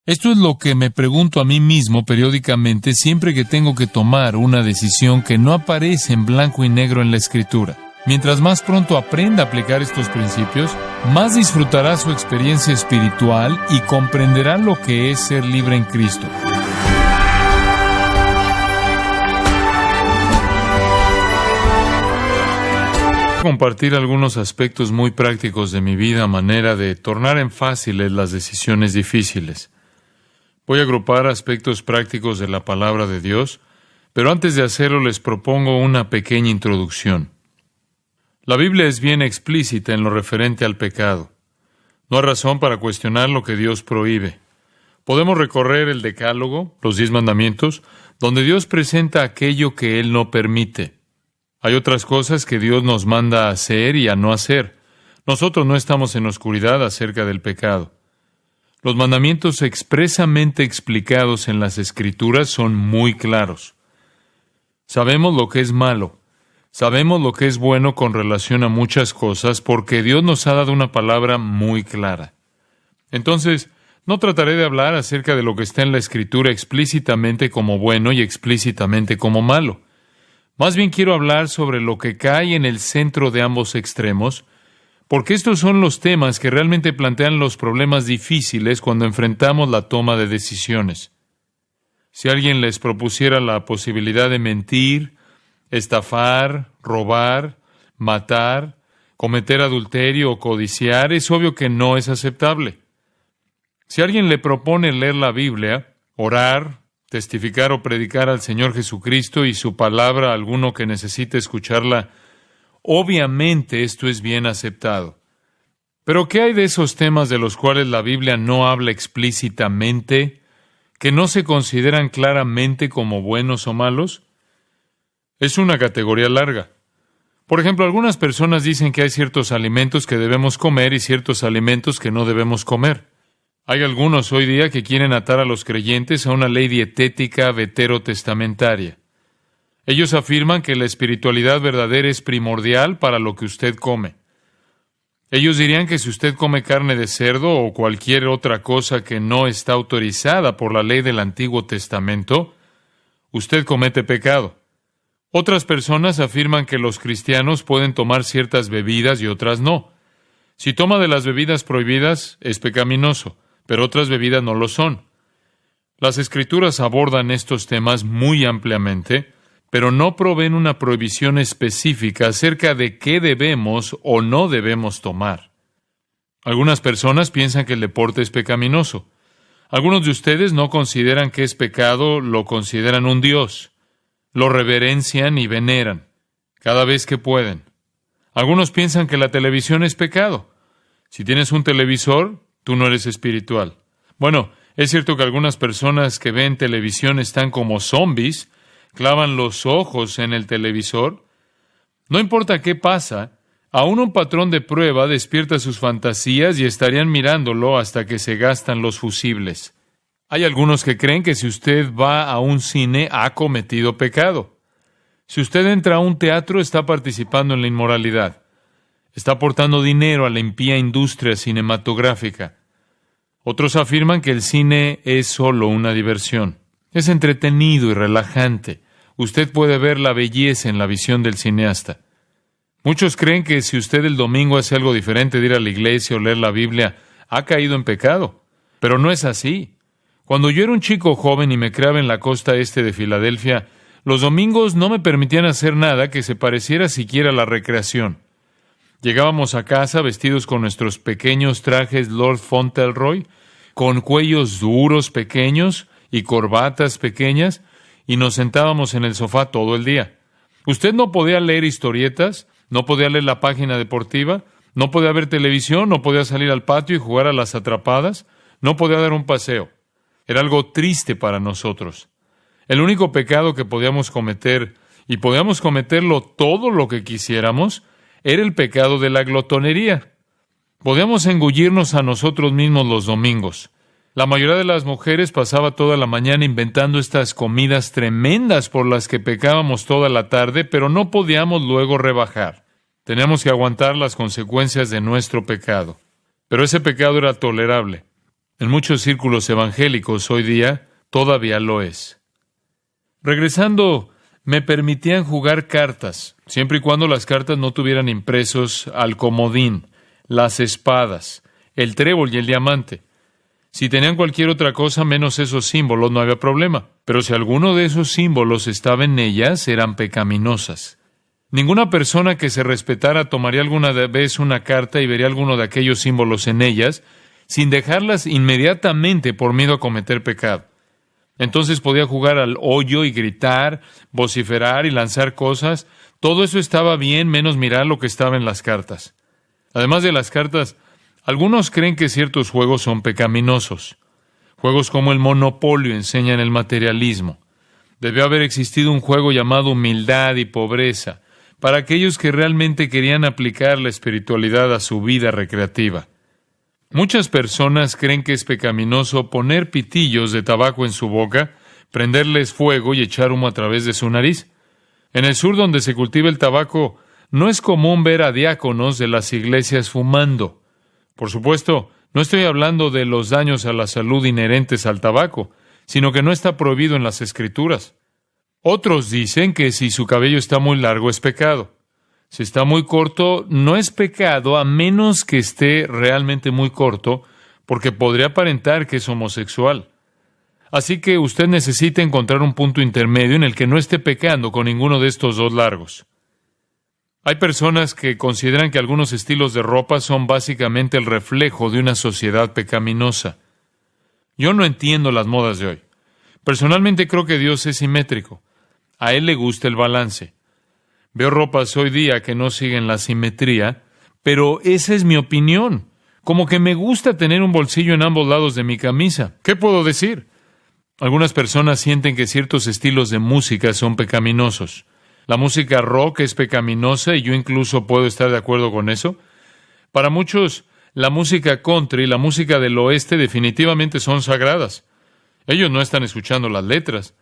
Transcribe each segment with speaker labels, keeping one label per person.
Speaker 1: Esto es lo que me pregunto a mí mismo periódicamente siempre que tengo que tomar una decisión que no aparece en blanco y negro en la Escritura. Mientras más pronto aprenda a aplicar estos principios, más disfrutará su experiencia espiritual y comprenderá lo que es ser libre en Cristo. Compartir algunos aspectos muy prácticos de mi vida a manera de tornar en fáciles las decisiones difíciles. Voy a agrupar aspectos prácticos de la palabra de Dios, pero antes de hacerlo les propongo una pequeña introducción. La Biblia es bien explícita en lo referente al pecado. No hay razón para cuestionar lo que Dios prohíbe. Podemos recorrer el Decálogo, los 10 mandamientos, donde Dios presenta aquello que Él no permite. Hay otras cosas que Dios nos manda a hacer y a no hacer. Nosotros no estamos en oscuridad acerca del pecado. Los mandamientos expresamente explicados en las Escrituras son muy claros. Sabemos lo que es malo. Sabemos lo que es bueno con relación a muchas cosas porque Dios nos ha dado una palabra muy clara. Entonces, no trataré de hablar acerca de lo que está en la Escritura explícitamente como bueno y explícitamente como malo. Más bien quiero hablar sobre lo que cae en el centro de ambos extremos, porque estos son los temas que realmente plantean los problemas difíciles cuando enfrentamos la toma de decisiones. Si alguien les propusiera la posibilidad de mentir, estafar, robar, matar, cometer adulterio o codiciar, es obvio que no es aceptable. Si alguien le propone leer la Biblia, orar, testificar o predicar al Señor Jesucristo y su palabra a alguno que necesite escucharla, obviamente esto es bien aceptado. Pero ¿qué hay de esos temas de los cuales la Biblia no habla explícitamente, que no se consideran claramente como buenos o malos? Es una categoría larga. Por ejemplo, algunas personas dicen que hay ciertos alimentos que debemos comer y ciertos alimentos que no debemos comer. Hay algunos hoy día que quieren atar a los creyentes a una ley dietética veterotestamentaria. Ellos afirman que la espiritualidad verdadera es primordial para lo que usted come. Ellos dirían que si usted come carne de cerdo o cualquier otra cosa que no está autorizada por la ley del Antiguo Testamento, usted comete pecado. Otras personas afirman que los cristianos pueden tomar ciertas bebidas y otras no. Si toma de las bebidas prohibidas, es pecaminoso, pero otras bebidas no lo son. Las Escrituras abordan estos temas muy ampliamente, pero no proveen una prohibición específica acerca de qué debemos o no debemos tomar. Algunas personas piensan que el deporte es pecaminoso. Algunos de ustedes no consideran que es pecado, lo consideran un dios. Lo reverencian y veneran cada vez que pueden. Algunos piensan que la televisión es pecado. Si tienes un televisor, tú no eres espiritual. Bueno, es cierto que algunas personas que ven televisión están como zombies, clavan los ojos en el televisor. No importa qué pasa, aún un patrón de prueba despierta sus fantasías y estarían mirándolo hasta que se gastan los fusibles. Hay algunos que creen que si usted va a un cine ha cometido pecado. Si usted entra a un teatro está participando en la inmoralidad. Está aportando dinero a la impía industria cinematográfica. Otros afirman que el cine es solo una diversión. Es entretenido y relajante. Usted puede ver la belleza en la visión del cineasta. Muchos creen que si usted el domingo hace algo diferente de ir a la iglesia o leer la Biblia, ha caído en pecado. Pero no es así. Cuando yo era un chico joven y me criaba en la costa este de Filadelfia, los domingos no me permitían hacer nada que se pareciera siquiera a la recreación. Llegábamos a casa vestidos con nuestros pequeños trajes Lord Fauntleroy, con cuellos duros pequeños y corbatas pequeñas, y nos sentábamos en el sofá todo el día. Usted no podía leer historietas, no podía leer la página deportiva, no podía ver televisión, no podía salir al patio y jugar a las atrapadas, no podía dar un paseo. Era algo triste para nosotros. El único pecado que podíamos cometer, y podíamos cometerlo todo lo que quisiéramos, era el pecado de la glotonería. Podíamos engullirnos a nosotros mismos los domingos. La mayoría de las mujeres pasaba toda la mañana inventando estas comidas tremendas por las que pecábamos toda la tarde, pero no podíamos luego rebajar. Teníamos que aguantar las consecuencias de nuestro pecado. Pero ese pecado era tolerable. En muchos círculos evangélicos hoy día todavía lo es. Regresando, me permitían jugar cartas, siempre y cuando las cartas no tuvieran impresos al comodín, las espadas, el trébol y el diamante. Si tenían cualquier otra cosa menos esos símbolos, no había problema. Pero si alguno de esos símbolos estaba en ellas, eran pecaminosas. Ninguna persona que se respetara tomaría alguna vez una carta y vería alguno de aquellos símbolos en ellas, sin dejarlas inmediatamente por miedo a cometer pecado. Entonces podía jugar al hoyo y gritar, vociferar y lanzar cosas. Todo eso estaba bien, menos mirar lo que estaba en las cartas. Además de las cartas, algunos creen que ciertos juegos son pecaminosos. Juegos como el Monopolio enseñan el materialismo. Debió haber existido un juego llamado Humildad y Pobreza, para aquellos que realmente querían aplicar la espiritualidad a su vida recreativa. Muchas personas creen que es pecaminoso poner pitillos de tabaco en su boca, prenderles fuego y echar humo a través de su nariz. En el sur, donde se cultiva el tabaco, no es común ver a diáconos de las iglesias fumando. Por supuesto, no estoy hablando de los daños a la salud inherentes al tabaco, sino que no está prohibido en las Escrituras. Otros dicen que si su cabello está muy largo es pecado. Si está muy corto, no es pecado a menos que esté realmente muy corto, porque podría aparentar que es homosexual. Así que usted necesita encontrar un punto intermedio en el que no esté pecando con ninguno de estos dos largos. Hay personas que consideran que algunos estilos de ropa son básicamente el reflejo de una sociedad pecaminosa. Yo no entiendo las modas de hoy. Personalmente creo que Dios es simétrico. A Él le gusta el balance. Veo ropas hoy día que no siguen la simetría, pero esa es mi opinión. Como que me gusta tener un bolsillo en ambos lados de mi camisa. ¿Qué puedo decir? Algunas personas sienten que ciertos estilos de música son pecaminosos. La música rock es pecaminosa y yo incluso puedo estar de acuerdo con eso. Para muchos, la música country y la música del oeste definitivamente son sagradas. Ellos no están escuchando las letras.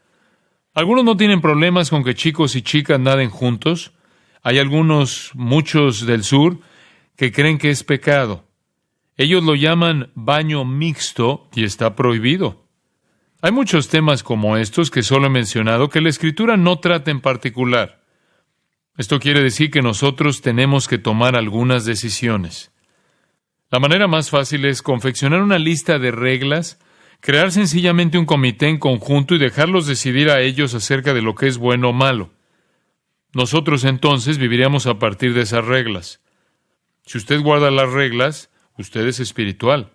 Speaker 1: Algunos no tienen problemas con que chicos y chicas naden juntos. Hay muchos del sur, que creen que es pecado. Ellos lo llaman baño mixto y está prohibido. Hay muchos temas como estos que solo he mencionado que la Escritura no trata en particular. Esto quiere decir que nosotros tenemos que tomar algunas decisiones. La manera más fácil es confeccionar una lista de reglas, crear sencillamente un comité en conjunto y dejarlos decidir a ellos acerca de lo que es bueno o malo. Nosotros entonces viviríamos a partir de esas reglas. Si usted guarda las reglas, usted es espiritual.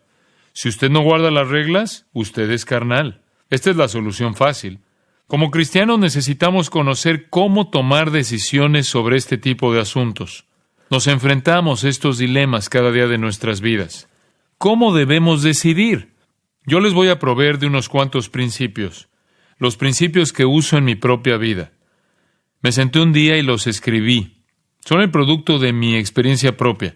Speaker 1: Si usted no guarda las reglas, usted es carnal. Esta es la solución fácil. Como cristianos necesitamos conocer cómo tomar decisiones sobre este tipo de asuntos. Nos enfrentamos a estos dilemas cada día de nuestras vidas. ¿Cómo debemos decidir? Yo les voy a proveer de unos cuantos principios, los principios que uso en mi propia vida. Me senté un día y los escribí. Son el producto de mi experiencia propia.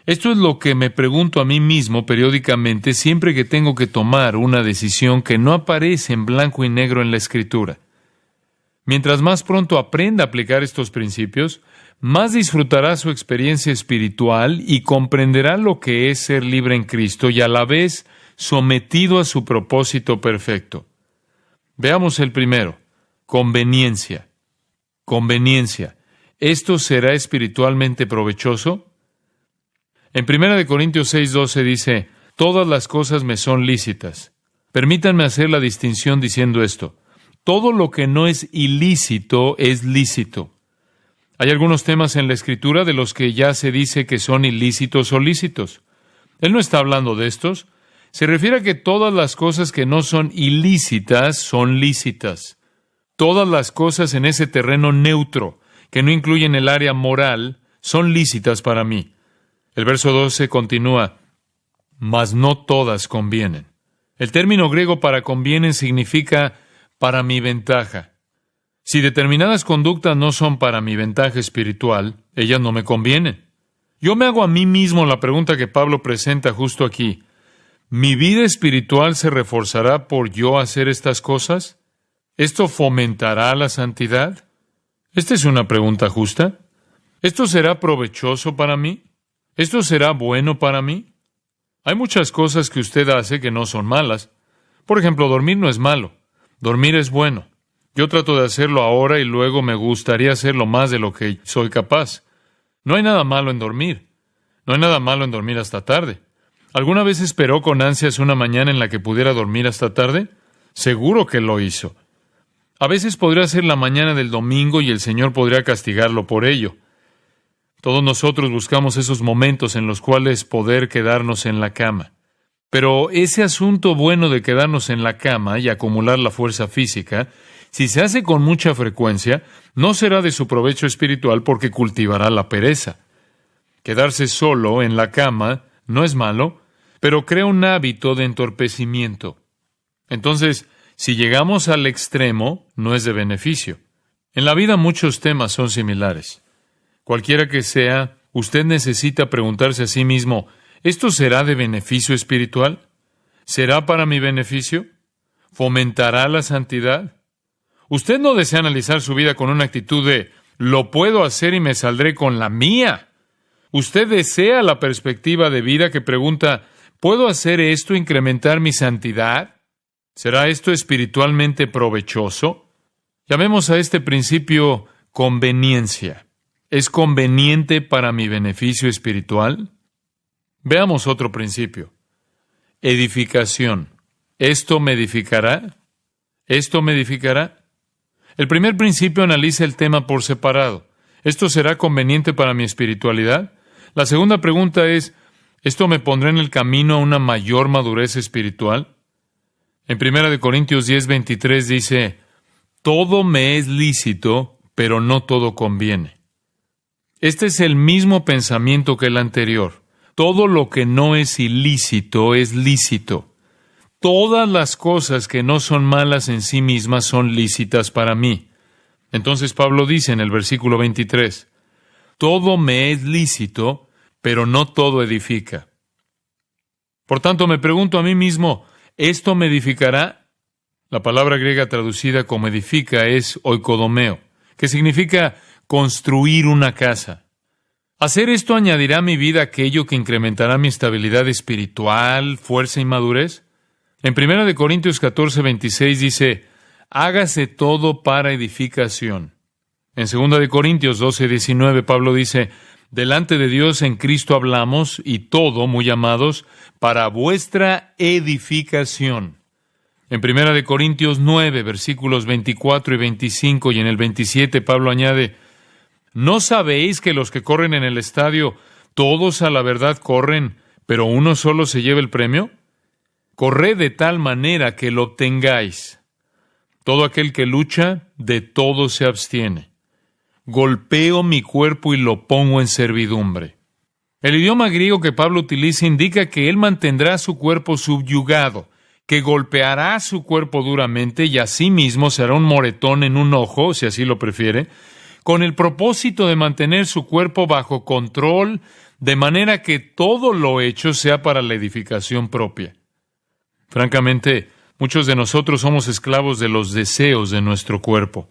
Speaker 1: Esto es lo que me pregunto a mí mismo periódicamente siempre que tengo que tomar una decisión que no aparece en blanco y negro en la Escritura. Mientras más pronto aprenda a aplicar estos principios, más disfrutará su experiencia espiritual y comprenderá lo que es ser libre en Cristo y a la vez sometido a su propósito perfecto. Veamos el primero, conveniencia. Conveniencia. ¿Esto será espiritualmente provechoso? En 1 Corintios 6:12 dice, todas las cosas me son lícitas. Permítanme hacer la distinción diciendo esto. Todo lo que no es ilícito es lícito. Hay algunos temas en la Escritura de los que ya se dice que son ilícitos o lícitos. Él no está hablando de estos. Se refiere a que todas las cosas que no son ilícitas son lícitas. Todas las cosas en ese terreno neutro, que no incluyen el área moral, son lícitas para mí. El verso 12 continúa, mas no todas convienen. El término griego para convienen significa para mi ventaja. Si determinadas conductas no son para mi ventaja espiritual, ellas no me convienen. Yo me hago a mí mismo la pregunta que Pablo presenta justo aquí. ¿Mi vida espiritual se reforzará por yo hacer estas cosas? ¿Esto fomentará la santidad? Esta es una pregunta justa. ¿Esto será provechoso para mí? ¿Esto será bueno para mí? Hay muchas cosas que usted hace que no son malas. Por ejemplo, dormir no es malo. Dormir es bueno. Yo trato de hacerlo ahora y luego me gustaría hacerlo más de lo que soy capaz. No hay nada malo en dormir. No hay nada malo en dormir hasta tarde. ¿Alguna vez esperó con ansias una mañana en la que pudiera dormir hasta tarde? Seguro que lo hizo. A veces podría ser la mañana del domingo y el Señor podría castigarlo por ello. Todos nosotros buscamos esos momentos en los cuales poder quedarnos en la cama. Pero ese asunto bueno de quedarnos en la cama y acumular la fuerza física, si se hace con mucha frecuencia, no será de su provecho espiritual porque cultivará la pereza. Quedarse solo en la cama no es malo, pero crea un hábito de entorpecimiento. Entonces, si llegamos al extremo, no es de beneficio. En la vida muchos temas son similares. Cualquiera que sea, usted necesita preguntarse a sí mismo, ¿esto será de beneficio espiritual? ¿Será para mi beneficio? ¿Fomentará la santidad? Usted no desea analizar su vida con una actitud de, lo puedo hacer y me saldré con la mía. Usted desea la perspectiva de vida que pregunta, ¿puedo hacer esto e incrementar mi santidad? ¿Será esto espiritualmente provechoso? Llamemos a este principio conveniencia. ¿Es conveniente para mi beneficio espiritual? Veamos otro principio. Edificación. ¿Esto me edificará? ¿Esto me edificará? El primer principio analiza el tema por separado. ¿Esto será conveniente para mi espiritualidad? La segunda pregunta es, ¿esto me pondrá en el camino a una mayor madurez espiritual? En 1 Corintios 10:23 dice, todo me es lícito, pero no todo conviene. Este es el mismo pensamiento que el anterior. Todo lo que no es ilícito es lícito. Todas las cosas que no son malas en sí mismas son lícitas para mí. Entonces Pablo dice en el versículo 23, todo me es lícito, pero no todo edifica. Por tanto, me pregunto a mí mismo, ¿esto me edificará? La palabra griega traducida como edifica es oikodomeo, que significa construir una casa. ¿Hacer esto añadirá a mi vida aquello que incrementará mi estabilidad espiritual, fuerza y madurez? En 1 Corintios 14:26 dice, hágase todo para edificación. En 2 Corintios 12:19 Pablo dice, delante de Dios en Cristo hablamos, y todo, muy amados, para vuestra edificación. En 1 Corintios 9, versículos 24 y 25, y en el 27 Pablo añade, ¿no sabéis que los que corren en el estadio, todos a la verdad corren, pero uno solo se lleva el premio? Corred de tal manera que lo obtengáis. Todo aquel que lucha, de todo se abstiene. Golpeo mi cuerpo y lo pongo en servidumbre. El idioma griego que Pablo utiliza indica que él mantendrá su cuerpo subyugado, que golpeará su cuerpo duramente y asimismo se hará un moretón en un ojo, si así lo prefiere, con el propósito de mantener su cuerpo bajo control, de manera que todo lo hecho sea para la edificación propia. Francamente, muchos de nosotros somos esclavos de los deseos de nuestro cuerpo.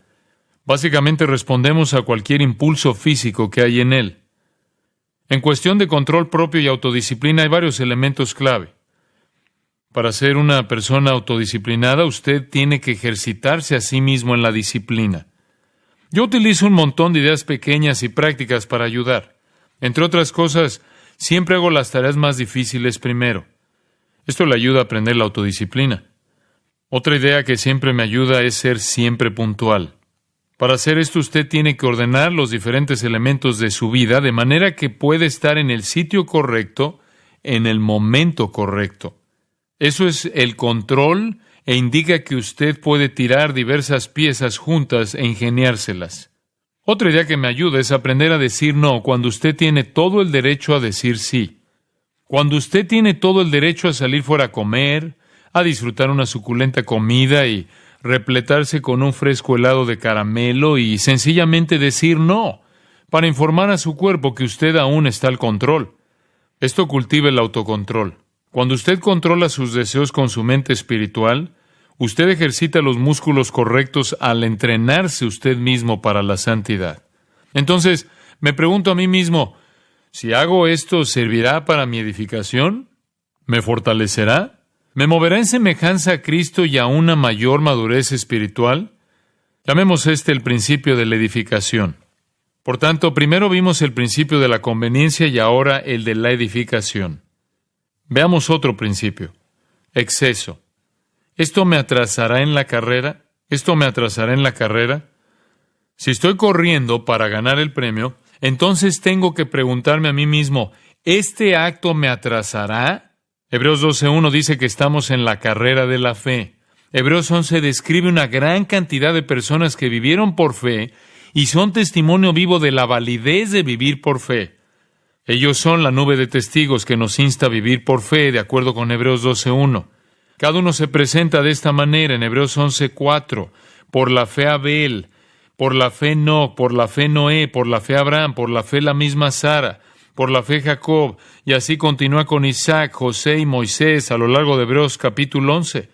Speaker 1: Básicamente respondemos a cualquier impulso físico que hay en él. En cuestión de control propio y autodisciplina hay varios elementos clave. Para ser una persona autodisciplinada, usted tiene que ejercitarse a sí mismo en la disciplina. Yo utilizo un montón de ideas pequeñas y prácticas para ayudar. Entre otras cosas, siempre hago las tareas más difíciles primero. Esto le ayuda a aprender la autodisciplina. Otra idea que siempre me ayuda es ser siempre puntual. Para hacer esto, usted tiene que ordenar los diferentes elementos de su vida de manera que puede estar en el sitio correcto, en el momento correcto. Eso es el control e indica que usted puede tirar diversas piezas juntas e ingeniárselas. Otra idea que me ayuda es aprender a decir no cuando usted tiene todo el derecho a decir sí. Cuando usted tiene todo el derecho a salir fuera a comer, a disfrutar una suculenta comida y repletarse con un fresco helado de caramelo y sencillamente decir no, para informar a su cuerpo que usted aún está al control. Esto cultiva el autocontrol. Cuando usted controla sus deseos con su mente espiritual, usted ejercita los músculos correctos al entrenarse usted mismo para la santidad. Entonces, me pregunto a mí mismo, si hago esto, ¿servirá para mi edificación? ¿Me fortalecerá? ¿Me moverá en semejanza a Cristo y a una mayor madurez espiritual? Llamemos el principio de la edificación. Por tanto, primero vimos el principio de la conveniencia y ahora el de la edificación. Veamos otro principio. Exceso. ¿Esto me atrasará en la carrera? ¿Esto me atrasará en la carrera? Si estoy corriendo para ganar el premio, entonces tengo que preguntarme a mí mismo, ¿este acto me atrasará? Hebreos 12:1 dice que estamos en la carrera de la fe. Hebreos 11 describe una gran cantidad de personas que vivieron por fe y son testimonio vivo de la validez de vivir por fe. Ellos son la nube de testigos que nos insta a vivir por fe, de acuerdo con Hebreos 12:1. Cada uno se presenta de esta manera en Hebreos 11:4. Por la fe Abel, por la fe Enoc, por la fe Noé, por la fe Abraham, por la fe la misma Sara, por la fe Jacob, y así continúa con Isaac, José y Moisés a lo largo de Hebreos capítulo 11.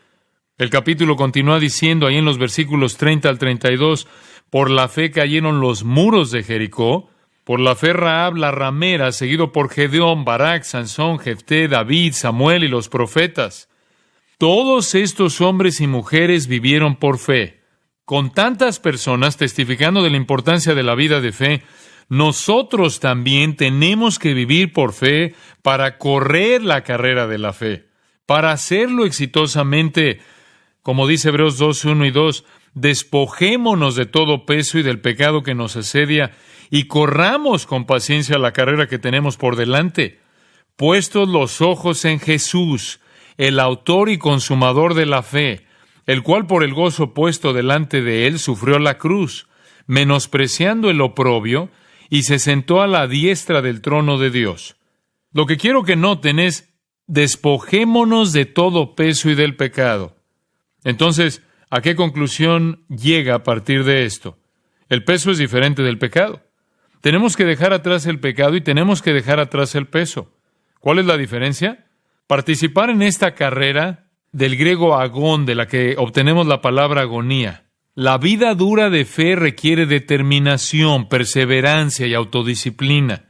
Speaker 1: El capítulo continúa diciendo ahí en los versículos 30 al 32, por la fe cayeron los muros de Jericó, por la fe Rahab la ramera, seguido por Gedeón, Barak, Sansón, Jefté, David, Samuel y los profetas. Todos estos hombres y mujeres vivieron por fe. Con tantas personas testificando de la importancia de la vida de fe, nosotros también tenemos que vivir por fe para correr la carrera de la fe, para hacerlo exitosamente. Como dice Hebreos 2:1 y 2, despojémonos de todo peso y del pecado que nos asedia y corramos con paciencia la carrera que tenemos por delante, puestos los ojos en Jesús, el autor y consumador de la fe, el cual por el gozo puesto delante de él sufrió la cruz, menospreciando el oprobio, y se sentó a la diestra del trono de Dios. Lo que quiero que noten es, despojémonos de todo peso y del pecado. Entonces, ¿a qué conclusión llega a partir de esto? El peso es diferente del pecado. Tenemos que dejar atrás el pecado y tenemos que dejar atrás el peso. ¿Cuál es la diferencia? Participar en esta carrera, del griego agón, de la que obtenemos la palabra agonía. La vida dura de fe requiere determinación, perseverancia y autodisciplina.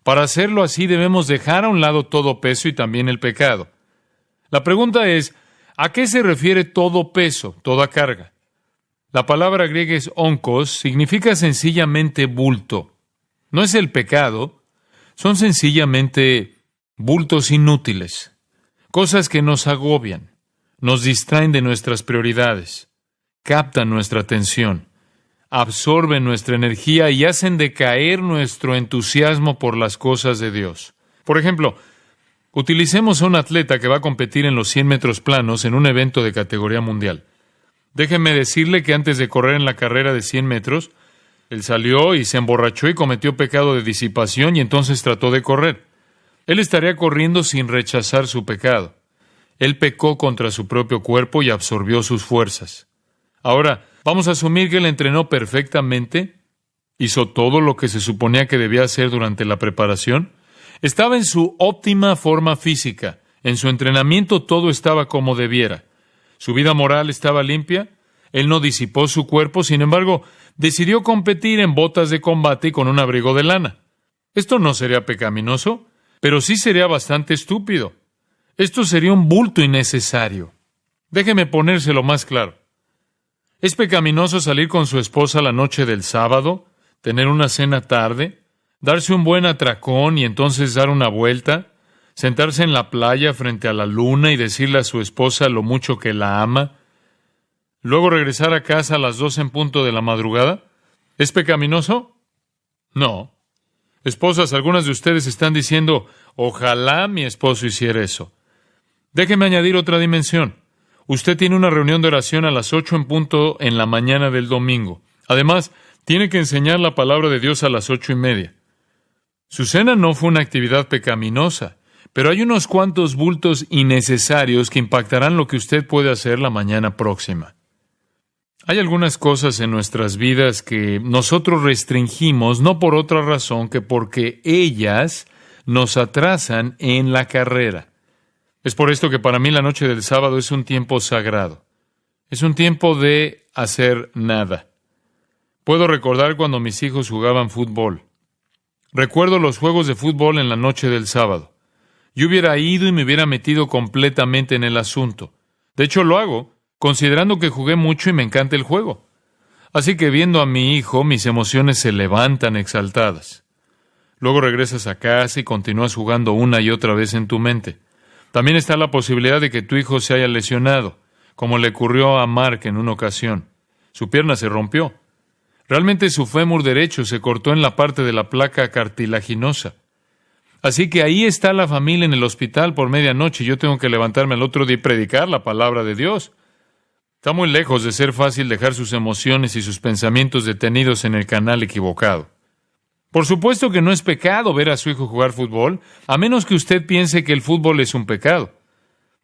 Speaker 1: Para hacerlo así debemos dejar a un lado todo peso y también el pecado. La pregunta es, ¿a qué se refiere todo peso, toda carga? La palabra griega es onkos, significa sencillamente bulto. No es el pecado, son sencillamente bultos inútiles, cosas que nos agobian, nos distraen de nuestras prioridades, captan nuestra atención, absorben nuestra energía y hacen decaer nuestro entusiasmo por las cosas de Dios. Por ejemplo, utilicemos a un atleta que va a competir en los 100 metros planos en un evento de categoría mundial. Déjeme decirle que antes de correr en la carrera de 100 metros, él salió y se emborrachó y cometió pecado de disipación y entonces trató de correr. Él estaría corriendo sin rechazar su pecado. Él pecó contra su propio cuerpo y absorbió sus fuerzas. Ahora, vamos a asumir que él entrenó perfectamente, hizo todo lo que se suponía que debía hacer durante la preparación. Estaba en su óptima forma física. En su entrenamiento todo estaba como debiera. Su vida moral estaba limpia. Él no disipó su cuerpo, sin embargo, decidió competir en botas de combate y con un abrigo de lana. Esto no sería pecaminoso, pero sí sería bastante estúpido. Esto sería un bulto innecesario. Déjeme ponérselo más claro. ¿Es pecaminoso salir con su esposa la noche del sábado, tener una cena tarde, darse un buen atracón y entonces dar una vuelta, sentarse en la playa frente a la luna y decirle a su esposa lo mucho que la ama, luego regresar a casa a las 2 en punto de la madrugada? ¿Es pecaminoso? No. Esposas, algunas de ustedes están diciendo, ojalá mi esposo hiciera eso. Déjeme añadir otra dimensión. Usted tiene una reunión de oración a las 8 en punto en la mañana del domingo. Además, tiene que enseñar la palabra de Dios a las 8:30. Su cena no fue una actividad pecaminosa, pero hay unos cuantos bultos innecesarios que impactarán lo que usted puede hacer la mañana próxima. Hay algunas cosas en nuestras vidas que nosotros restringimos no por otra razón que porque ellas nos atrasan en la carrera. Es por esto que para mí la noche del sábado es un tiempo sagrado. Es un tiempo de hacer nada. Puedo recordar cuando mis hijos jugaban fútbol. Recuerdo los juegos de fútbol en la noche del sábado. Yo hubiera ido y me hubiera metido completamente en el asunto. De hecho, lo hago, considerando que jugué mucho y me encanta el juego. Así que viendo a mi hijo, mis emociones se levantan exaltadas. Luego regresas a casa y continúas jugando una y otra vez en tu mente. También está la posibilidad de que tu hijo se haya lesionado, como le ocurrió a Mark en una ocasión. Su pierna se rompió. Realmente su fémur derecho se cortó en la parte de la placa cartilaginosa. Así que ahí está la familia en el hospital por medianoche y yo tengo que levantarme al otro día y predicar la palabra de Dios. Está muy lejos de ser fácil dejar sus emociones y sus pensamientos detenidos en el canal equivocado. Por supuesto que no es pecado ver a su hijo jugar fútbol, a menos que usted piense que el fútbol es un pecado.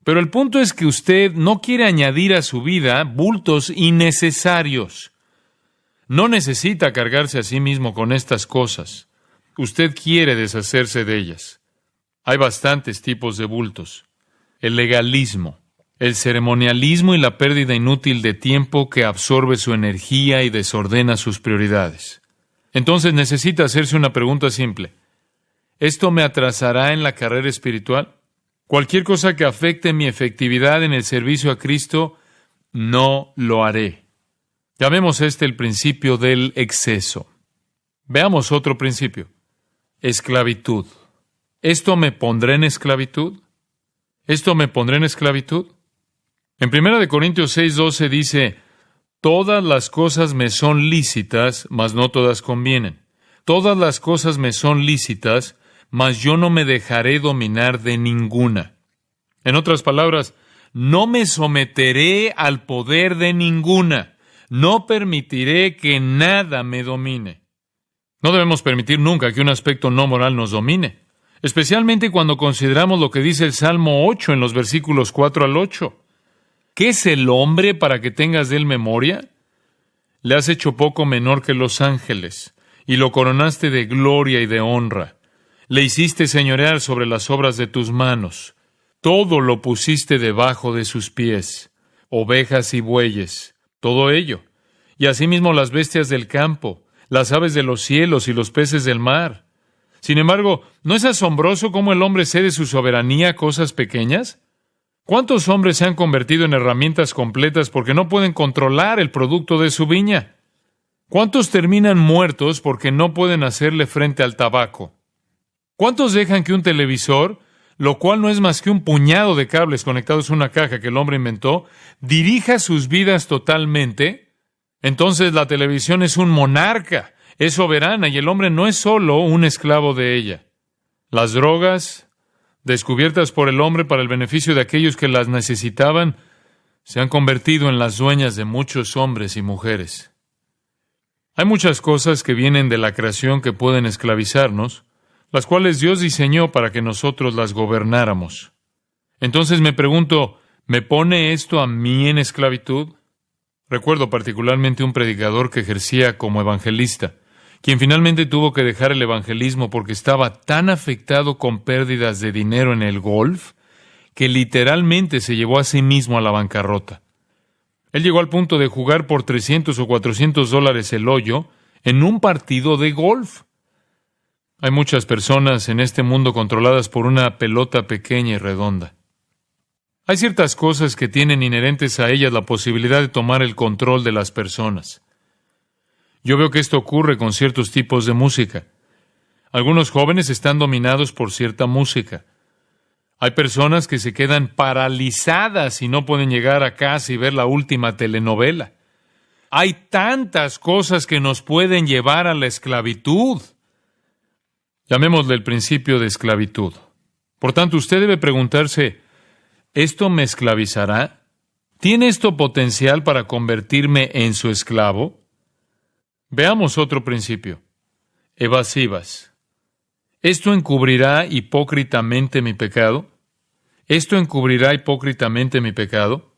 Speaker 1: Pero el punto es que usted no quiere añadir a su vida bultos innecesarios. No necesita cargarse a sí mismo con estas cosas. Usted quiere deshacerse de ellas. Hay bastantes tipos de bultos. El legalismo, el ceremonialismo y la pérdida inútil de tiempo que absorbe su energía y desordena sus prioridades. Entonces necesita hacerse una pregunta simple. ¿Esto me atrasará en la carrera espiritual? Cualquier cosa que afecte mi efectividad en el servicio a Cristo, no lo haré. Llamemos el principio del exceso. Veamos otro principio. Esclavitud. ¿Esto me pondrá en esclavitud? ¿Esto me pondrá en esclavitud? En 1 Corintios 6:12 dice, todas las cosas me son lícitas, mas no todas convienen. Todas las cosas me son lícitas, mas yo no me dejaré dominar de ninguna. En otras palabras, no me someteré al poder de ninguna. No permitiré que nada me domine. No debemos permitir nunca que un aspecto no moral nos domine, especialmente cuando consideramos lo que dice el Salmo 8 en los versículos 4 al 8. ¿Qué es el hombre para que tengas de él memoria? Le has hecho poco menor que los ángeles, y lo coronaste de gloria y de honra. Le hiciste señorear sobre las obras de tus manos. Todo lo pusiste debajo de sus pies, ovejas y bueyes, todo ello, y asimismo las bestias del campo, las aves de los cielos y los peces del mar. Sin embargo, ¿no es asombroso cómo el hombre cede su soberanía a cosas pequeñas? ¿Cuántos hombres se han convertido en herramientas completas porque no pueden controlar el producto de su viña? ¿Cuántos terminan muertos porque no pueden hacerle frente al tabaco? ¿Cuántos dejan que un televisor, lo cual no es más que un puñado de cables conectados a una caja que el hombre inventó, dirija sus vidas totalmente? Entonces la televisión es un monarca, es soberana y el hombre no es solo un esclavo de ella. Las drogas, descubiertas por el hombre para el beneficio de aquellos que las necesitaban, se han convertido en las dueñas de muchos hombres y mujeres. Hay muchas cosas que vienen de la creación que pueden esclavizarnos, las cuales Dios diseñó para que nosotros las gobernáramos. Entonces me pregunto, ¿me pone esto a mí en esclavitud? Recuerdo particularmente un predicador que ejercía como evangelista, quien finalmente tuvo que dejar el evangelismo porque estaba tan afectado con pérdidas de dinero en el golf, que literalmente se llevó a sí mismo a la bancarrota. Él llegó al punto de jugar por $300 o $400 el hoyo en un partido de golf. Hay muchas personas en este mundo controladas por una pelota pequeña y redonda. Hay ciertas cosas que tienen inherentes a ellas la posibilidad de tomar el control de las personas. Yo veo que esto ocurre con ciertos tipos de música. Algunos jóvenes están dominados por cierta música. Hay personas que se quedan paralizadas y no pueden llegar a casa y ver la última telenovela. Hay tantas cosas que nos pueden llevar a la esclavitud. Llamémosle el principio de esclavitud. Por tanto, usted debe preguntarse, ¿esto me esclavizará? ¿Tiene esto potencial para convertirme en su esclavo? Veamos otro principio. Evasivas. ¿Esto encubrirá hipócritamente mi pecado? ¿Esto encubrirá hipócritamente mi pecado?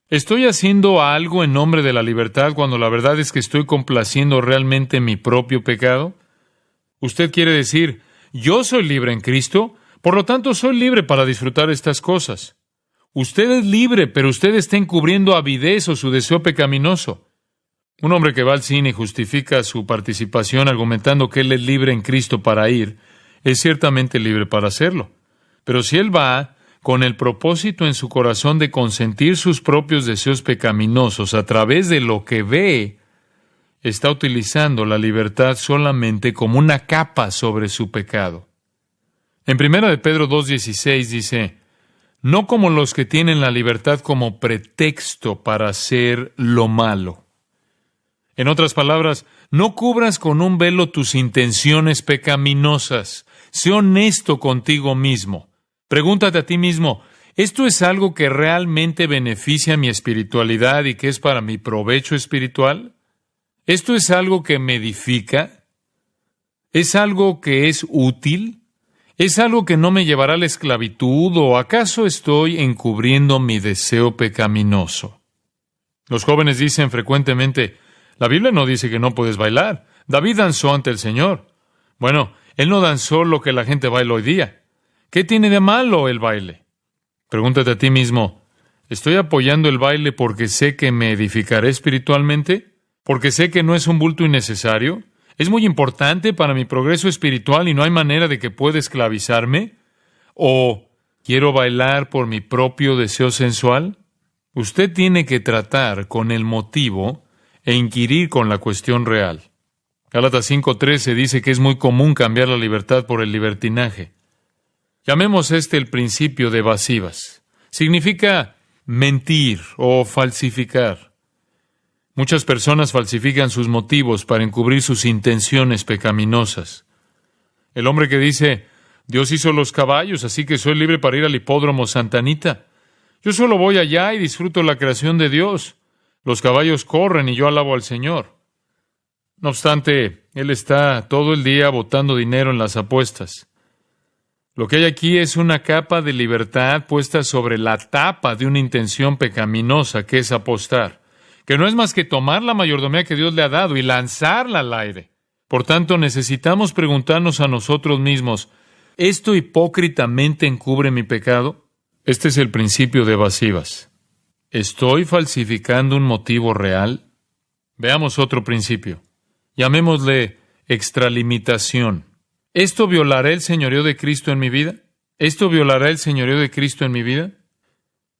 Speaker 1: ¿Estoy haciendo algo en nombre de la libertad cuando la verdad es que estoy complaciendo realmente mi propio pecado? Usted quiere decir, yo soy libre en Cristo, por lo tanto soy libre para disfrutar estas cosas. Usted es libre, pero usted está encubriendo avidez o su deseo pecaminoso. Un hombre que va al cine y justifica su participación argumentando que él es libre en Cristo para ir, es ciertamente libre para hacerlo. Pero si él va con el propósito en su corazón de consentir sus propios deseos pecaminosos a través de lo que ve, está utilizando la libertad solamente como una capa sobre su pecado. En 1 de Pedro 2:16 dice, no como los que tienen la libertad como pretexto para hacer lo malo. En otras palabras, no cubras con un velo tus intenciones pecaminosas. Sé honesto contigo mismo. Pregúntate a ti mismo, ¿esto es algo que realmente beneficia mi espiritualidad y que es para mi provecho espiritual? ¿Esto es algo que me edifica? ¿Es algo que es útil? ¿Es algo que no me llevará a la esclavitud o acaso estoy encubriendo mi deseo pecaminoso? Los jóvenes dicen frecuentemente, la Biblia no dice que no puedes bailar. David danzó ante el Señor. Bueno, él no danzó lo que la gente baila hoy día. ¿Qué tiene de malo el baile? Pregúntate a ti mismo, ¿estoy apoyando el baile porque sé que me edificaré espiritualmente? ¿Porque sé que no es un bulto innecesario? ¿Es muy importante para mi progreso espiritual y no hay manera de que pueda esclavizarme? ¿O quiero bailar por mi propio deseo sensual? Usted tiene que tratar con el motivo e inquirir con la cuestión real. Gálatas 5:13 dice que es muy común cambiar la libertad por el libertinaje. Llamemos el principio de evasivas. Significa mentir o falsificar. Muchas personas falsifican sus motivos para encubrir sus intenciones pecaminosas. El hombre que dice, Dios hizo los caballos, así que soy libre para ir al hipódromo Santa Anita. Yo solo voy allá y disfruto la creación de Dios. Los caballos corren y yo alabo al Señor. No obstante, él está todo el día botando dinero en las apuestas. Lo que hay aquí es una capa de libertad puesta sobre la tapa de una intención pecaminosa que es apostar, que no es más que tomar la mayordomía que Dios le ha dado y lanzarla al aire. Por tanto, necesitamos preguntarnos a nosotros mismos, ¿esto hipócritamente encubre mi pecado? Este es el principio de evasivas. ¿Estoy falsificando un motivo real? Veamos otro principio. Llamémosle extralimitación. ¿Esto violará el señorío de Cristo en mi vida? ¿Esto violará el señorío de Cristo en mi vida?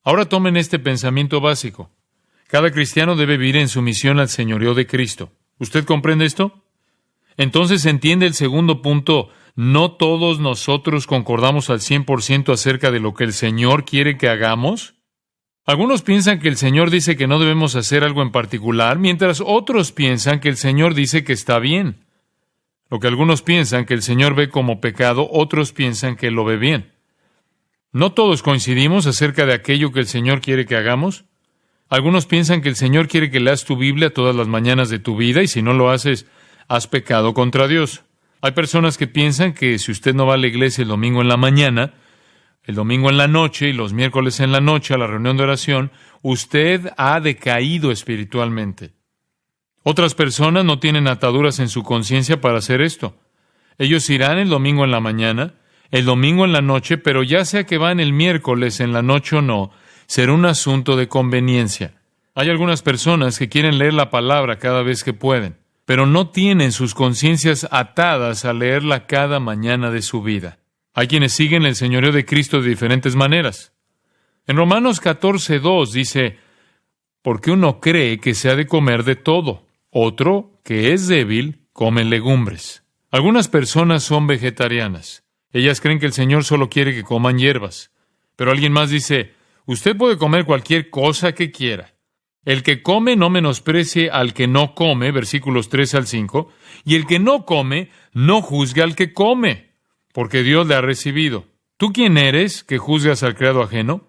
Speaker 1: Ahora tomen este pensamiento básico. Cada cristiano debe vivir en sumisión al señorío de Cristo. ¿Usted comprende esto? Entonces entiende el segundo punto. ¿No todos nosotros concordamos al 100% acerca de lo que el Señor quiere que hagamos? Algunos piensan que el Señor dice que no debemos hacer algo en particular, mientras otros piensan que el Señor dice que está bien. Lo que algunos piensan que el Señor ve como pecado, otros piensan que lo ve bien. ¿No todos coincidimos acerca de aquello que el Señor quiere que hagamos? Algunos piensan que el Señor quiere que leas tu Biblia todas las mañanas de tu vida y si no lo haces, has pecado contra Dios. Hay personas que piensan que si usted no va a la iglesia el domingo en la mañana, el domingo en la noche y los miércoles en la noche a la reunión de oración, usted ha decaído espiritualmente. Otras personas no tienen ataduras en su conciencia para hacer esto. Ellos irán el domingo en la mañana, el domingo en la noche, pero ya sea que van el miércoles en la noche o no, será un asunto de conveniencia. Hay algunas personas que quieren leer la palabra cada vez que pueden, pero no tienen sus conciencias atadas a leerla cada mañana de su vida. Hay quienes siguen el señorío de Cristo de diferentes maneras. En Romanos 14:2 dice, porque uno cree que se ha de comer de todo. Otro, que es débil, come legumbres. Algunas personas son vegetarianas. Ellas creen que el Señor solo quiere que coman hierbas. Pero alguien más dice, usted puede comer cualquier cosa que quiera. El que come no menosprecie al que no come, versículos 3 al 5, y el que no come, no juzgue al que come, porque Dios le ha recibido. ¿Tú quién eres que juzgas al criado ajeno?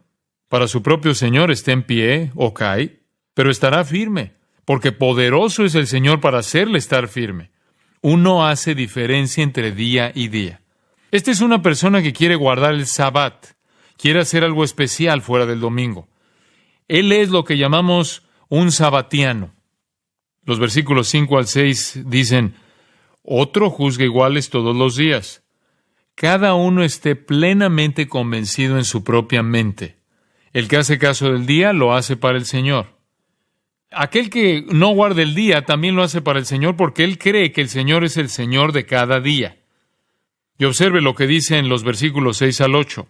Speaker 1: Para su propio Señor esté en pie o cae, pero estará firme, porque poderoso es el Señor para hacerle estar firme. Uno hace diferencia entre día y día. Esta es una persona que quiere guardar el Sabbat, quiere hacer algo especial fuera del domingo. Él es lo que llamamos un sabatiano. Los versículos 5 al 6 dicen, otro juzga iguales todos los días. Cada uno esté plenamente convencido en su propia mente. El que hace caso del día lo hace para el Señor. Aquel que no guarda el día también lo hace para el Señor porque él cree que el Señor es el Señor de cada día. Y observe lo que dice en los versículos 6 al 8.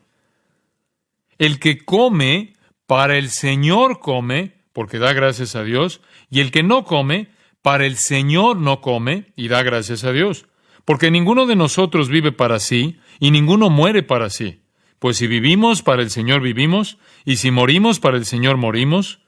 Speaker 1: El que come, para el Señor come, porque da gracias a Dios, y el que no come, para el Señor no come, y da gracias a Dios. Porque ninguno de nosotros vive para sí, y ninguno muere para sí. Pues si vivimos, para el Señor vivimos, y si morimos, para el Señor morimos.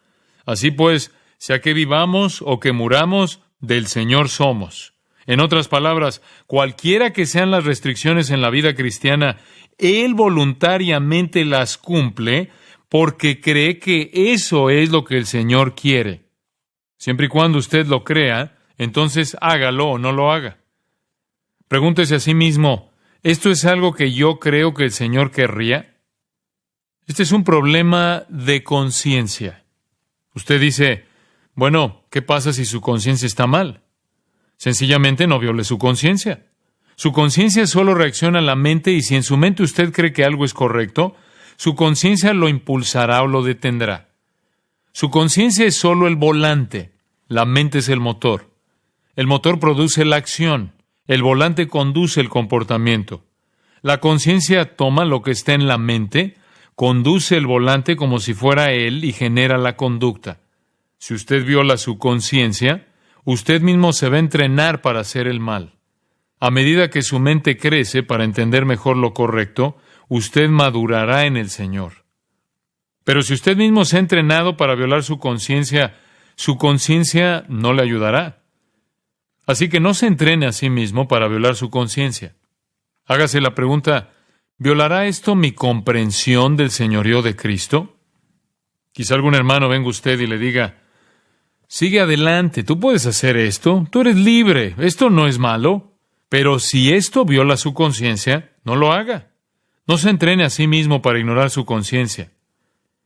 Speaker 1: Así pues, sea que vivamos o que muramos, del Señor somos. En otras palabras, cualquiera que sean las restricciones en la vida cristiana, Él voluntariamente las cumple porque cree que eso es lo que el Señor quiere. Siempre y cuando usted lo crea, entonces hágalo o no lo haga. Pregúntese a sí mismo, ¿esto es algo que yo creo que el Señor querría? Este es un problema de conciencia. Usted dice, bueno, ¿qué pasa si su conciencia está mal? Sencillamente no viole su conciencia. Su conciencia solo reacciona a la mente y si en su mente usted cree que algo es correcto, su conciencia lo impulsará o lo detendrá. Su conciencia es solo el volante, la mente es el motor. El motor produce la acción, el volante conduce el comportamiento. La conciencia toma lo que está en la mente, conduce el volante como si fuera él y genera la conducta. Si usted viola su conciencia, usted mismo se va a entrenar para hacer el mal. A medida que su mente crece para entender mejor lo correcto, usted madurará en el Señor. Pero si usted mismo se ha entrenado para violar su conciencia no le ayudará. Así que no se entrene a sí mismo para violar su conciencia. Hágase la pregunta, ¿violará esto mi comprensión del señorío de Cristo? Quizá algún hermano venga a usted y le diga, sigue adelante, tú puedes hacer esto, tú eres libre, esto no es malo. Pero si esto viola su conciencia, no lo haga. No se entrene a sí mismo para ignorar su conciencia.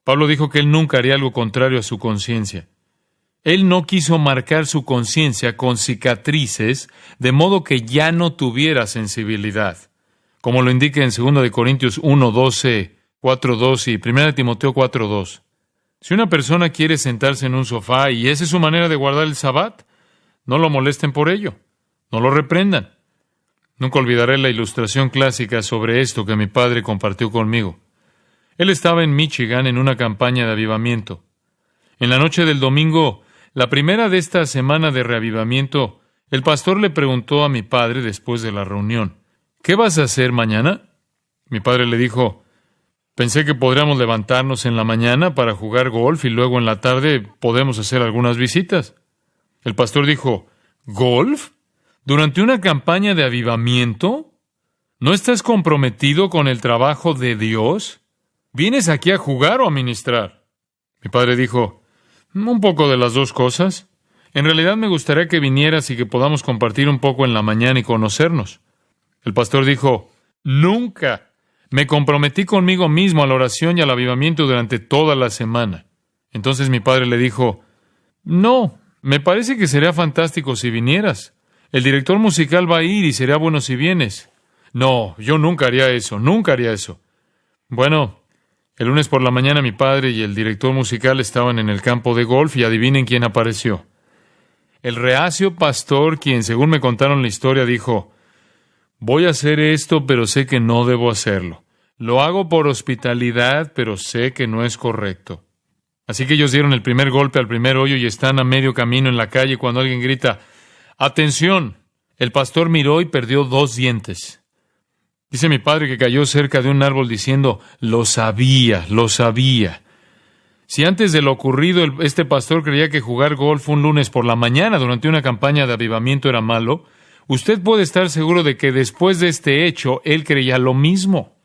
Speaker 1: Pablo dijo que él nunca haría algo contrario a su conciencia. Él no quiso marcar su conciencia con cicatrices, de modo que ya no tuviera sensibilidad. Como lo indica en 2 Corintios 1:12, 4:2 y 1 Timoteo 4:2. Si una persona quiere sentarse en un sofá y esa es su manera de guardar el Sabbat, no lo molesten por ello. No lo reprendan. Nunca olvidaré la ilustración clásica sobre esto que mi padre compartió conmigo. Él estaba en Michigan en una campaña de avivamiento. En la noche del domingo, la primera de esta semana de reavivamiento, el pastor le preguntó a mi padre después de la reunión, ¿qué vas a hacer mañana? Mi padre le dijo, pensé que podríamos levantarnos en la mañana para jugar golf y luego en la tarde podemos hacer algunas visitas. El pastor dijo, ¿golf? ¿Durante una campaña de avivamiento? ¿No estás comprometido con el trabajo de Dios? ¿Vienes aquí a jugar o a ministrar? Mi padre dijo, un poco de las dos cosas. En realidad me gustaría que vinieras y que podamos compartir un poco en la mañana y conocernos. El pastor dijo, nunca. Me comprometí conmigo mismo a la oración y al avivamiento durante toda la semana. Entonces mi padre le dijo, no, me parece que sería fantástico si vinieras. El director musical va a ir y sería bueno si vienes. No, yo nunca haría eso, nunca haría eso. Bueno, el lunes por la mañana mi padre y el director musical estaban en el campo de golf y adivinen quién apareció. El reacio pastor, quien según me contaron la historia, dijo, voy a hacer esto, pero sé que no debo hacerlo. Lo hago por hospitalidad, pero sé que no es correcto. Así que ellos dieron el primer golpe al primer hoyo y están a medio camino en la calle cuando alguien grita, ¡atención! El pastor miró y perdió 2 dientes. Dice mi padre que cayó cerca de un árbol diciendo, lo sabía, lo sabía. Si antes de lo ocurrido este pastor creía que jugar golf un lunes por la mañana durante una campaña de avivamiento era malo, usted puede estar seguro de que después de este hecho él creía lo mismo.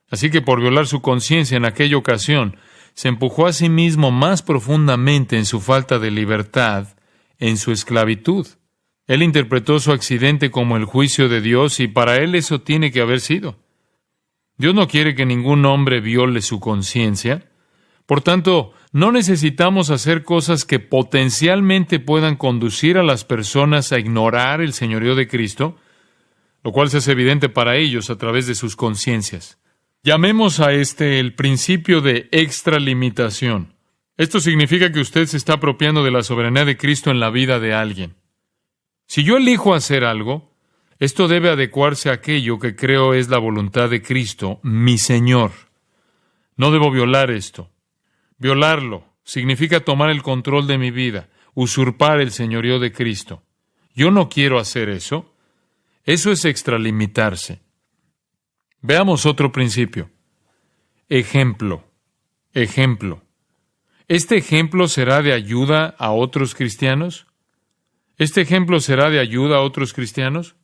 Speaker 1: Así que por violar su conciencia en aquella ocasión, se empujó a sí mismo más profundamente en su falta de libertad, en su esclavitud. Él interpretó su accidente como el juicio de Dios y para él eso tiene que haber sido. Dios no quiere que ningún hombre viole su conciencia. Por tanto, no necesitamos hacer cosas que potencialmente puedan conducir a las personas a ignorar el señorío de Cristo, lo cual se hace evidente para ellos a través de sus conciencias. Llamemos a el principio de extralimitación. Esto significa que usted se está apropiando de la soberanía de Cristo en la vida de alguien. Si yo elijo hacer algo, esto debe adecuarse a aquello que creo es la voluntad de Cristo, mi Señor. No debo violar esto. Violarlo significa tomar el control de mi vida, usurpar el señorío de Cristo. Yo no quiero hacer eso. Eso es extralimitarse. Veamos otro principio. Ejemplo. Ejemplo. ¿Este ejemplo será de ayuda a otros cristianos? ¿Este ejemplo será de ayuda a otros cristianos?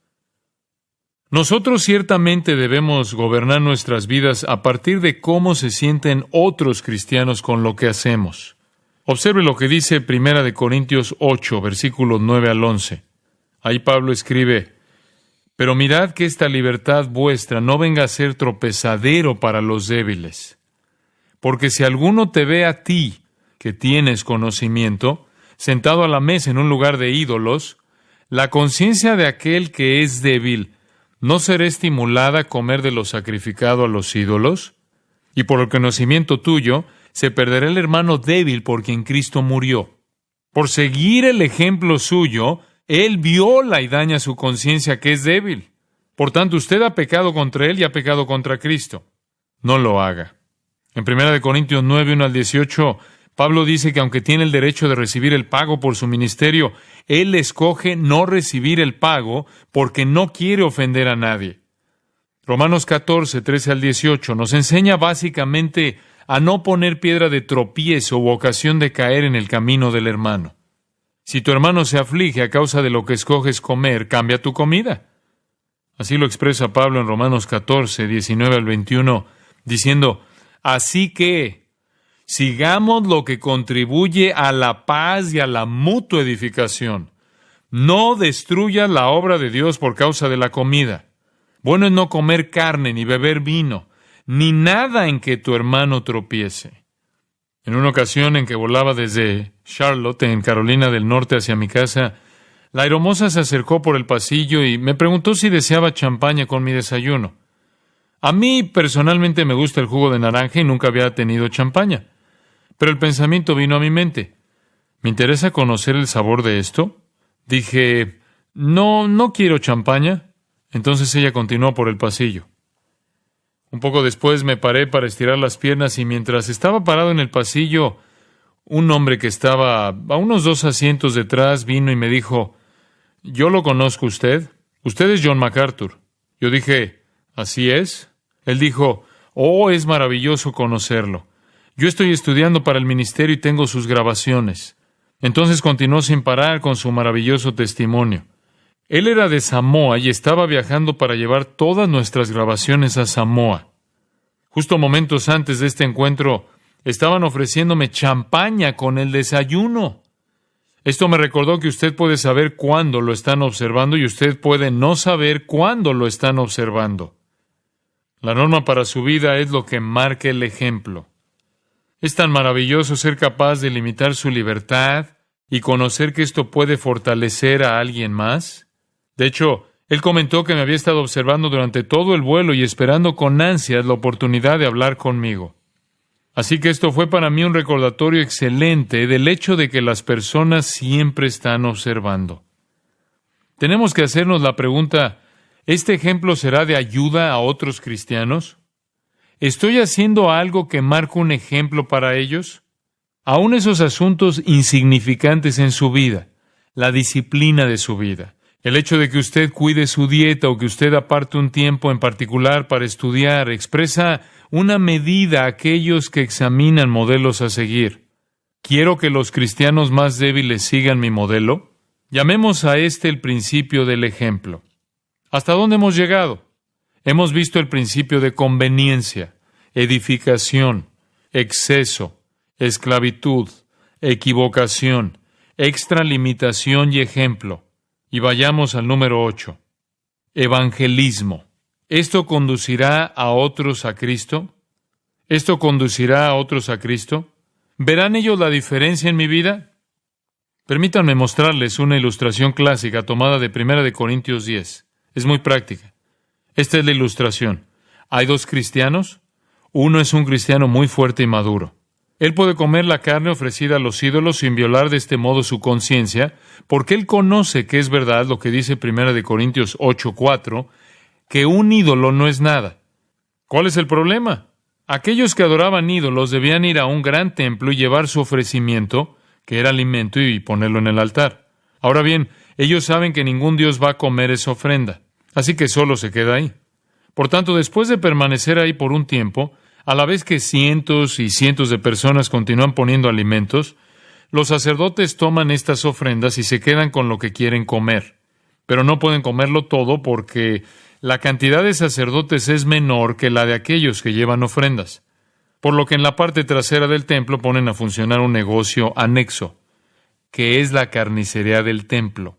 Speaker 1: Nosotros ciertamente debemos gobernar nuestras vidas a partir de cómo se sienten otros cristianos con lo que hacemos. Observe lo que dice 1 Corintios 8, versículos 9 al 11. Ahí Pablo escribe: pero mirad que esta libertad vuestra no venga a ser tropezadero para los débiles. Porque si alguno te ve a ti, que tienes conocimiento, sentado a la mesa en un lugar de ídolos, la conciencia de aquel que es débil ¿no será estimulada a comer de lo sacrificado a los ídolos? Y por el conocimiento tuyo, se perderá el hermano débil por quien Cristo murió. Por seguir el ejemplo suyo, Él viola y daña su conciencia que es débil. Por tanto, usted ha pecado contra Él y ha pecado contra Cristo. No lo haga. En 1 Corintios 9, 1 al 18, Pablo dice que aunque tiene el derecho de recibir el pago por su ministerio, él escoge no recibir el pago porque no quiere ofender a nadie. Romanos 14, 13 al 18 nos enseña básicamente a no poner piedra de tropiezo u ocasión de caer en el camino del hermano. Si tu hermano se aflige a causa de lo que escoges comer, cambia tu comida. Así lo expresa Pablo en Romanos 14, 19 al 21, diciendo: así que sigamos lo que contribuye a la paz y a la mutua edificación. No destruyas la obra de Dios por causa de la comida. Bueno es no comer carne, ni beber vino, ni nada en que tu hermano tropiece. En una ocasión en que volaba desde Charlotte, en Carolina del Norte, hacia mi casa, la aeromoza se acercó por el pasillo y me preguntó si deseaba champaña con mi desayuno. A mí personalmente me gusta el jugo de naranja y nunca había tenido champaña. Pero el pensamiento vino a mi mente. ¿Me interesa conocer el sabor de esto? Dije: no quiero champaña. Entonces ella continuó por el pasillo. Un poco después me paré para estirar las piernas y mientras estaba parado en el pasillo, un hombre que estaba a unos 2 asientos detrás vino y me dijo: ¿yo lo conozco usted? Usted es John MacArthur. Yo dije: ¿así es? Él dijo: oh, es maravilloso conocerlo. Yo estoy estudiando para el ministerio y tengo sus grabaciones. Entonces continuó sin parar con su maravilloso testimonio. Él era de Samoa y estaba viajando para llevar todas nuestras grabaciones a Samoa. Justo momentos antes de este encuentro, estaban ofreciéndome champaña con el desayuno. Esto me recordó que usted puede saber cuándo lo están observando y usted puede no saber cuándo lo están observando. La norma para su vida es lo que marca el ejemplo. Es tan maravilloso ser capaz de limitar su libertad y conocer que esto puede fortalecer a alguien más. De hecho, él comentó que me había estado observando durante todo el vuelo y esperando con ansias la oportunidad de hablar conmigo. Así que esto fue para mí un recordatorio excelente del hecho de que las personas siempre están observando. Tenemos que hacernos la pregunta: ¿este ejemplo será de ayuda a otros cristianos? ¿Estoy haciendo algo que marca un ejemplo para ellos? Aún esos asuntos insignificantes en su vida, la disciplina de su vida, el hecho de que usted cuide su dieta o que usted aparte un tiempo en particular para estudiar, expresa una medida a aquellos que examinan modelos a seguir. ¿Quiero que los cristianos más débiles sigan mi modelo? Llamemos a este el principio del ejemplo. ¿Hasta dónde hemos llegado? Hemos visto el principio de conveniencia, edificación, exceso, esclavitud, equivocación, extralimitación y ejemplo. Y vayamos al número 8. Evangelismo. ¿Esto conducirá a otros a Cristo? ¿Esto conducirá a otros a Cristo? ¿Verán ellos la diferencia en mi vida? Permítanme mostrarles una ilustración clásica tomada de 1 Corintios 10. Es muy práctica. Esta es la ilustración. Hay 2 cristianos. Uno es un cristiano muy fuerte y maduro. Él puede comer la carne ofrecida a los ídolos sin violar de este modo su conciencia, porque él conoce que es verdad lo que dice 1 Corintios 8:4, que un ídolo no es nada. ¿Cuál es el problema? Aquellos que adoraban ídolos debían ir a un gran templo y llevar su ofrecimiento, que era alimento, y ponerlo en el altar. Ahora bien, ellos saben que ningún Dios va a comer esa ofrenda, así que solo se queda ahí. Por tanto, después de permanecer ahí por un tiempo, a la vez que cientos y cientos de personas continúan poniendo alimentos, los sacerdotes toman estas ofrendas y se quedan con lo que quieren comer. Pero no pueden comerlo todo porque la cantidad de sacerdotes es menor que la de aquellos que llevan ofrendas. Por lo que en la parte trasera del templo ponen a funcionar un negocio anexo, que es la carnicería del templo.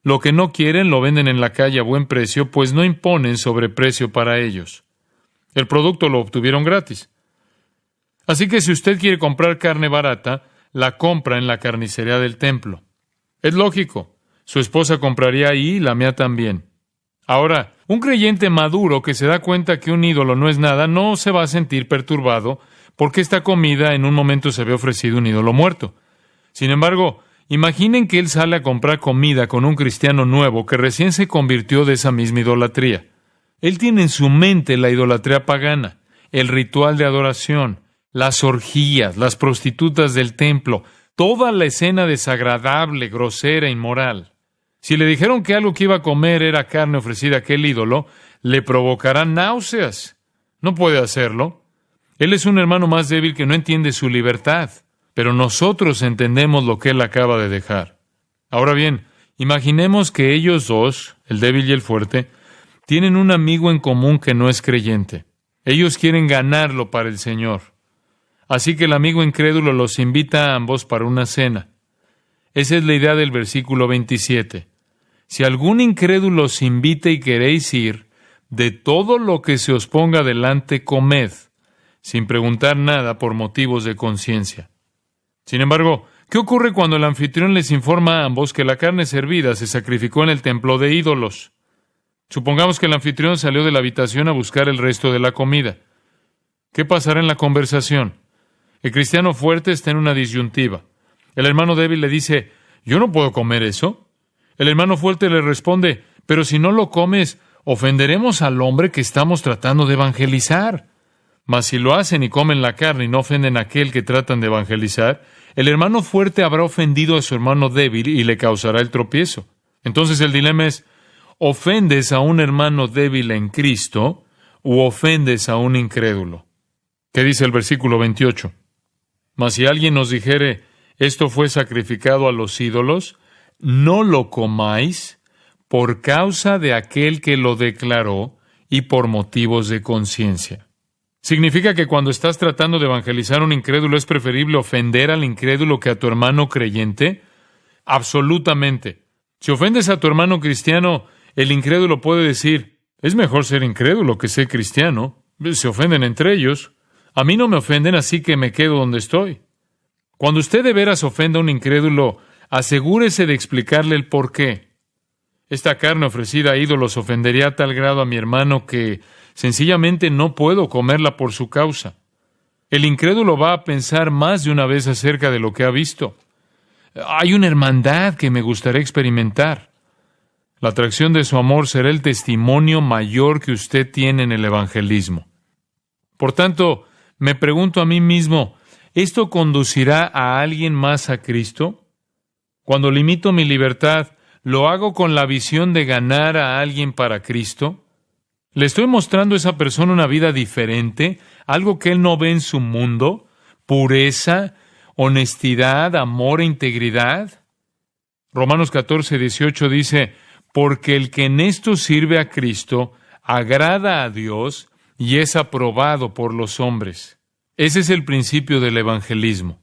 Speaker 1: Lo que no quieren lo venden en la calle a buen precio, pues no imponen sobreprecio para ellos. El producto lo obtuvieron gratis. Así que si usted quiere comprar carne barata, la compra en la carnicería del templo. Es lógico. Su esposa compraría ahí y la mía también. Ahora, un creyente maduro que se da cuenta que un ídolo no es nada, no se va a sentir perturbado porque esta comida en un momento se había ofrecido un ídolo muerto. Sin embargo, imaginen que él sale a comprar comida con un cristiano nuevo que recién se convirtió de esa misma idolatría. Él tiene en su mente la idolatría pagana, el ritual de adoración, las orgías, las prostitutas del templo, toda la escena desagradable, grosera, inmoral. Si le dijeron que algo que iba a comer era carne ofrecida a aquel ídolo, le provocará náuseas. No puede hacerlo. Él es un hermano más débil que no entiende su libertad, pero nosotros entendemos lo que él acaba de dejar. Ahora bien, imaginemos que ellos dos, el débil y el fuerte, tienen un amigo en común que no es creyente. Ellos quieren ganarlo para el Señor. Así que el amigo incrédulo los invita a ambos para una cena. Esa es la idea del versículo 27. Si algún incrédulo os invita y queréis ir, de todo lo que se os ponga delante comed, sin preguntar nada por motivos de conciencia. Sin embargo, ¿qué ocurre cuando el anfitrión les informa a ambos que la carne servida se sacrificó en el templo de ídolos? Supongamos que el anfitrión salió de la habitación a buscar el resto de la comida. ¿Qué pasará en la conversación? El cristiano fuerte está en una disyuntiva. El hermano débil le dice, «Yo no puedo comer eso». El hermano fuerte le responde, «Pero si no lo comes, ofenderemos al hombre que estamos tratando de evangelizar». Mas si lo hacen y comen la carne y no ofenden a aquel que tratan de evangelizar, el hermano fuerte habrá ofendido a su hermano débil y le causará el tropiezo. Entonces el dilema es, ¿ofendes a un hermano débil en Cristo u ofendes a un incrédulo? ¿Qué dice el versículo 28? Mas si alguien nos dijere, esto fue sacrificado a los ídolos, no lo comáis por causa de aquel que lo declaró y por motivos de conciencia. ¿Significa que cuando estás tratando de evangelizar a un incrédulo es preferible ofender al incrédulo que a tu hermano creyente? Absolutamente. Si ofendes a tu hermano cristiano, el incrédulo puede decir, es mejor ser incrédulo que ser cristiano. Se ofenden entre ellos. A mí no me ofenden, así que me quedo donde estoy. Cuando usted de veras ofenda a un incrédulo, asegúrese de explicarle el por qué. Esta carne ofrecida a ídolos ofendería a tal grado a mi hermano que sencillamente no puedo comerla por su causa. El incrédulo va a pensar más de una vez acerca de lo que ha visto. Hay una hermandad que me gustaría experimentar. La atracción de su amor será el testimonio mayor que usted tiene en el evangelismo. Por tanto, me pregunto a mí mismo, ¿esto conducirá a alguien más a Cristo? Cuando limito mi libertad, ¿lo hago con la visión de ganar a alguien para Cristo? ¿Le estoy mostrando a esa persona una vida diferente, algo que él no ve en su mundo? ¿Pureza, honestidad, amor e integridad? Romanos 14:18 dice, porque el que en esto sirve a Cristo, agrada a Dios y es aprobado por los hombres. Ese es el principio del evangelismo.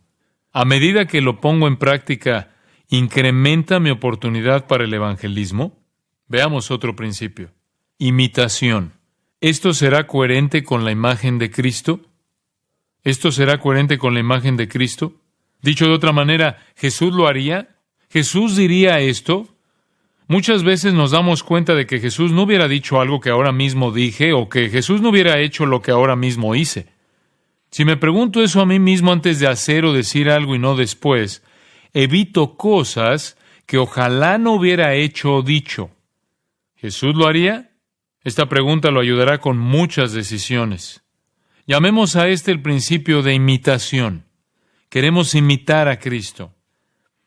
Speaker 1: A medida que lo pongo en práctica, ¿incrementa mi oportunidad para el evangelismo? Veamos otro principio. Imitación. ¿Esto será coherente con la imagen de Cristo? ¿Esto será coherente con la imagen de Cristo? Dicho de otra manera, ¿Jesús lo haría? ¿Jesús diría esto? Muchas veces nos damos cuenta de que Jesús no hubiera dicho algo que ahora mismo dije o que Jesús no hubiera hecho lo que ahora mismo hice. Si me pregunto eso a mí mismo antes de hacer o decir algo y no después, evito cosas que ojalá no hubiera hecho o dicho. ¿Jesús lo haría? Esta pregunta lo ayudará con muchas decisiones. Llamemos a este el principio de imitación. Queremos imitar a Cristo.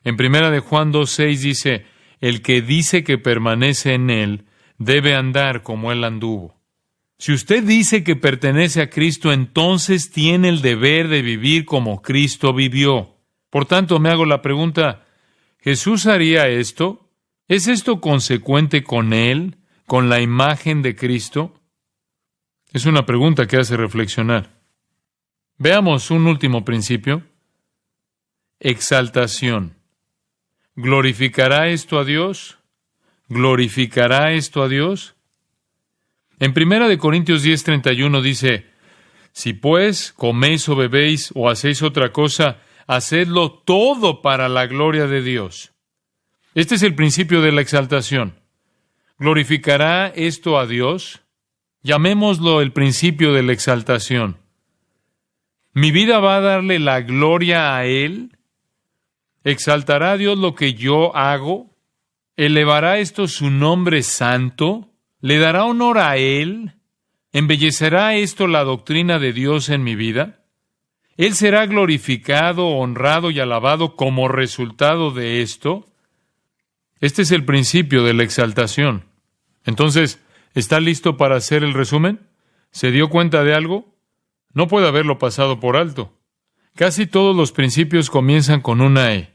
Speaker 1: En 1 de Juan 2:6 dice, el que dice que permanece en Él debe andar como Él anduvo. Si usted dice que pertenece a Cristo, entonces tiene el deber de vivir como Cristo vivió. Por tanto, me hago la pregunta, ¿Jesús haría esto? ¿Es esto consecuente con Él, con la imagen de Cristo? Es una pregunta que hace reflexionar. Veamos un último principio. Exaltación. ¿Glorificará esto a Dios? ¿Glorificará esto a Dios? En 1 Corintios 10:31 dice, si pues coméis o bebéis o hacéis otra cosa, hacedlo todo para la gloria de Dios. Este es el principio de la exaltación. ¿Glorificará esto a Dios? Llamémoslo el principio de la exaltación. ¿Mi vida va a darle la gloria a Él? ¿Exaltará a Dios lo que yo hago? ¿Elevará esto su nombre santo? ¿Le dará honor a Él? ¿Embellecerá esto la doctrina de Dios en mi vida? ¿Él será glorificado, honrado y alabado como resultado de esto? Este es el principio de la exaltación. Entonces, ¿está listo para hacer el resumen? ¿Se dio cuenta de algo? No puede haberlo pasado por alto. Casi todos los principios comienzan con una E.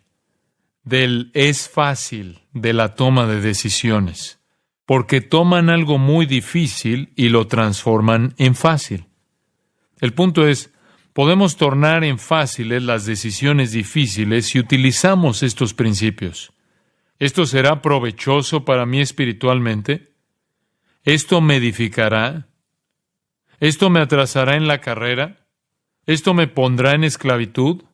Speaker 1: Del es fácil de la toma de decisiones. Porque toman algo muy difícil y lo transforman en fácil. El punto es, podemos tornar en fáciles las decisiones difíciles si utilizamos estos principios. ¿Esto será provechoso para mí espiritualmente? ¿Esto me edificará? ¿Esto me atrasará en la carrera? ¿Esto me pondrá en esclavitud?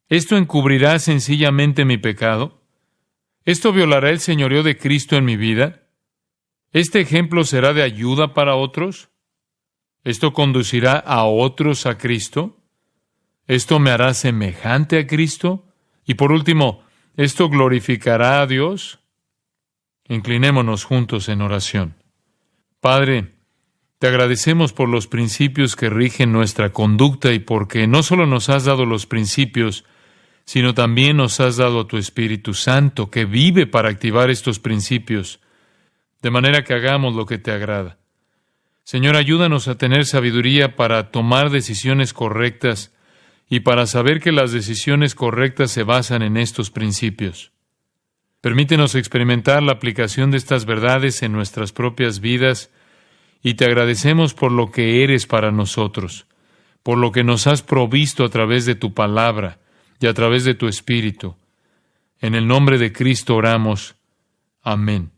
Speaker 1: ¿Esto encubrirá sencillamente mi pecado? ¿Esto violará el señorío de Cristo en mi vida? ¿Este ejemplo será de ayuda para otros? ¿Esto conducirá a otros a Cristo? ¿Esto me hará semejante a Cristo? Y por último, ¿esto glorificará a Dios? Inclinémonos juntos en oración. Padre, te agradecemos por los principios que rigen nuestra conducta y porque no solo nos has dado los principios, sino también nos has dado a tu Espíritu Santo que vive para activar estos principios, de manera que hagamos lo que te agrada. Señor, ayúdanos a tener sabiduría para tomar decisiones correctas y para saber que las decisiones correctas se basan en estos principios. Permítenos experimentar la aplicación de estas verdades en nuestras propias vidas y te agradecemos por lo que eres para nosotros, por lo que nos has provisto a través de tu palabra y a través de tu Espíritu. En el nombre de Cristo oramos. Amén.